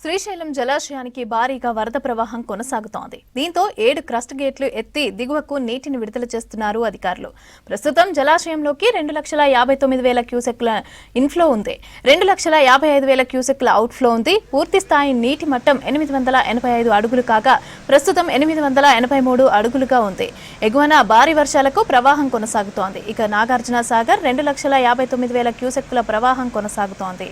శ్రీశైలం జలాశయానికి భారీగా వరద ప్రవాహం కొనసాగుతోంది. దీంతో 7 క్రస్ట్ గేట్లు ఎత్తి దిగువకు నీటిని విడుదల చేస్తున్నారు అధికారులు. ప్రస్తుతం జలాశయంలోకి 2,59,000 క్యూసెక్ల ఇన్ఫ్లో ఉంది. 2,55,000 క్యూసెక్ల అవుట్ఫ్లో ఉంది. పూర్తి స్థాయి నీటి మట్టం 885 అడుగులు కాగా ప్రస్తుతం 883 అడుగులుగా ఉంది. ఎగువన భారీ వర్షాలకు ప్రవాహం కొనసాగుతోంది. ఇక నాగార్జున సాగర్ 2,59,000 క్యూసెక్ల ప్రవాహం కొనసాగుతోంది.